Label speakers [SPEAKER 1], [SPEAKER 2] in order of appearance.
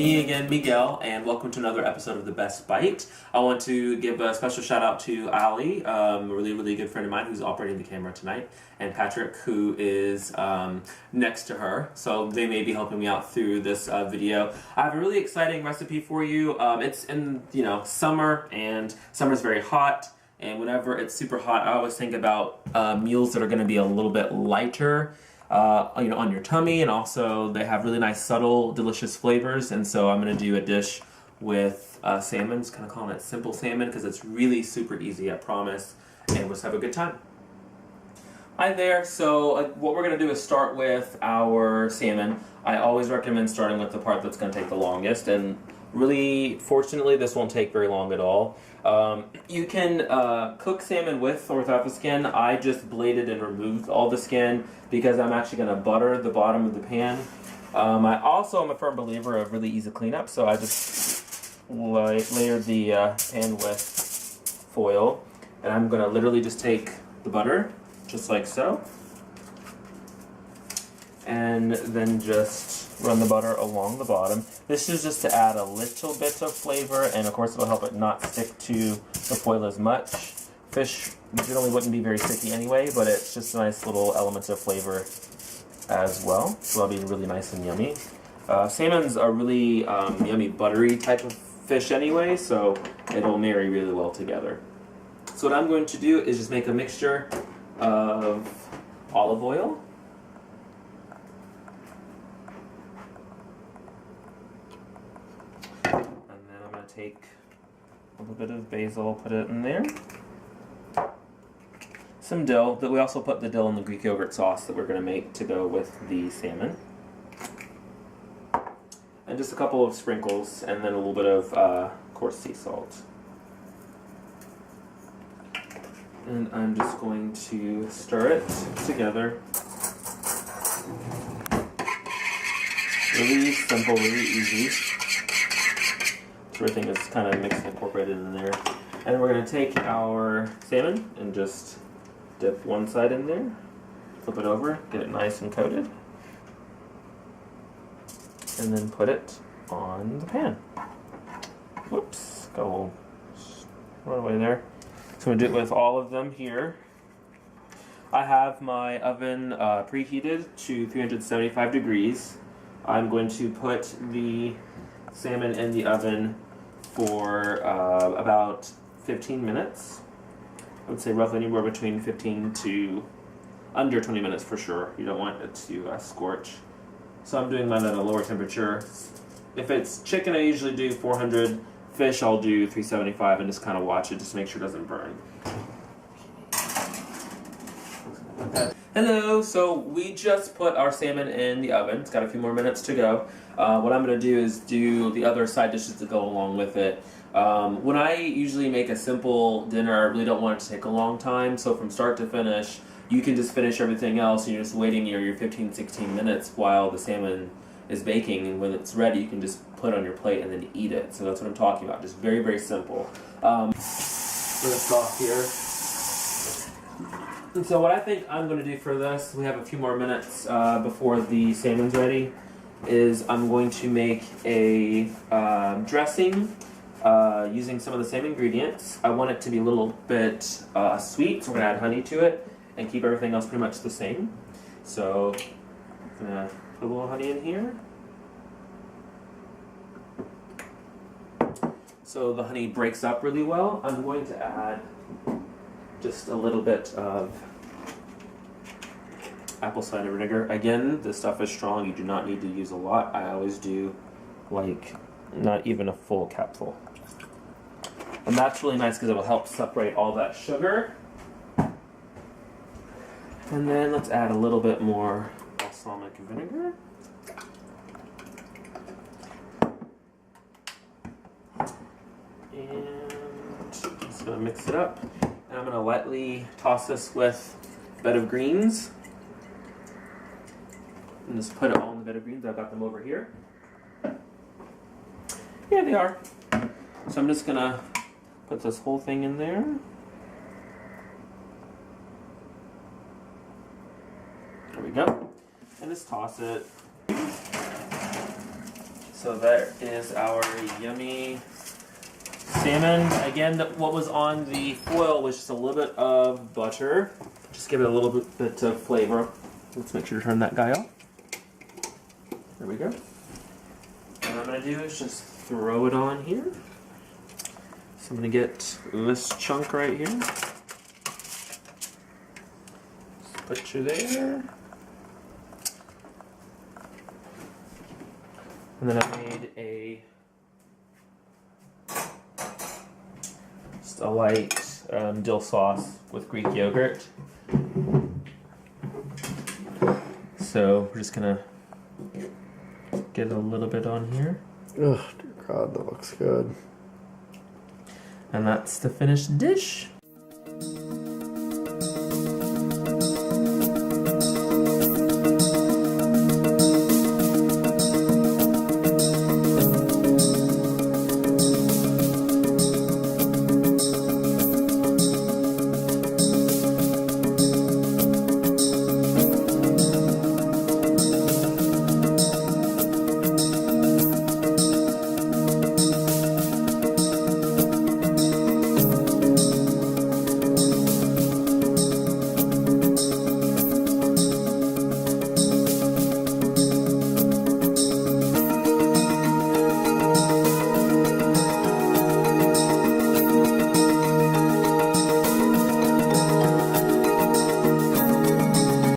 [SPEAKER 1] me again, Miguel, and welcome to another episode of The Best Bite. I want to give a special shout out to Ali, a really good friend of mine who's operating the camera tonight, and Patrick, who is next to her. So they may be helping me out through this video. I have a really exciting recipe for you. It's in summer, and summer's very hot. And whenever it's super hot, I always think about meals that are going to be a little bit lighter. On your tummy, and also they have really nice, subtle, delicious flavors. And so I'm going to do a dish with salmon. Just kind of calling it simple salmon because it's really super easy, I promise. And we'll just have a good time. Hi there. So what we're going to do is start with our salmon. I always recommend starting with the part that's going to take the longest, and really, fortunately, this won't take very long at all. You can cook salmon with or without the skin. I just bladed and removed all the skin because I'm actually going to butter the bottom of the pan. I also am a firm believer of really easy cleanup, so I just layered the pan with foil, and I'm going to literally just take the butter, just like so, and then just run the butter along the bottom. This is just to add a little bit of flavor, and of course it'll help it not stick to the foil as much. Fish generally wouldn't be very sticky anyway, but it's just a nice little element of flavor as well. So that'll be really nice and yummy. Salmon's a really yummy, buttery type of fish anyway, so it'll marry really well together. So what I'm going to do is just make a mixture of olive oil, take a little bit of basil, put it in there. Some dill, that we also put the dill in the Greek yogurt sauce that we're going to make to go with the salmon. And just a couple of sprinkles, and then a little bit of coarse sea salt. And I'm just going to stir it together. Really simple, really easy. Everything is kind of mixed and incorporated in there. And then we're going to take our salmon and just dip one side in there, flip it over, get it nice and coated, and then put it on the pan. Whoops, got a little run away there. So I'm going to do it with all of them here. I have my oven preheated to 375 degrees. I'm going to put the salmon in the oven for about 15 minutes. I would say roughly anywhere between 15 to under 20 minutes for sure. You don't want it to scorch. So I'm doing mine at a lower temperature. If it's chicken, I usually do 400. Fish, I'll do 375 and just kind of watch it just to make sure it doesn't burn. Hello, so we just put our salmon in the oven. It's got a few more minutes to go. What I'm going to do is do the other side dishes to go along with it. When I usually make a simple dinner, I really don't want it to take a long time, so from start to finish, you can just finish everything else, and you're just waiting your 15-16 minutes while the salmon is baking, and when it's ready, you can just put it on your plate and then eat it. So that's what I'm talking about, just very simple. This off here. And so what I think I'm going to do for this, we have a few more minutes before the salmon's ready, is I'm going to make a dressing using some of the same ingredients. I want it to be a little bit sweet, so we're going to add honey to it and keep everything else pretty much the same. So I'm going to put a little honey in here. So the honey breaks up really well. I'm going to add just a little bit of apple cider vinegar. Again, this stuff is strong. You do not need to use a lot. I always do like not even a full capful. And that's really nice because it will help separate all that sugar. And then let's add a little bit more balsamic vinegar. And I'm just going to mix it up. And I'm going to lightly toss this with a bed of greens. And just put it all in the bed of greens. I've got them over here. Here they are. So I'm just going to put this whole thing in there. There we go. And just toss it So there is our yummy salmon. Again, what was on the foil was just a little bit of butter. Just give it a little bit of flavor. Let's make sure to turn that guy off. There we go. And what I'm going to do is just throw it on here. So I'm going to get this chunk right here. Just put you there. And then I made just a light dill sauce with Greek yogurt. So we're just gonna get a little bit on here.
[SPEAKER 2] Oh, dear God, that looks good.
[SPEAKER 1] And that's the finished dish.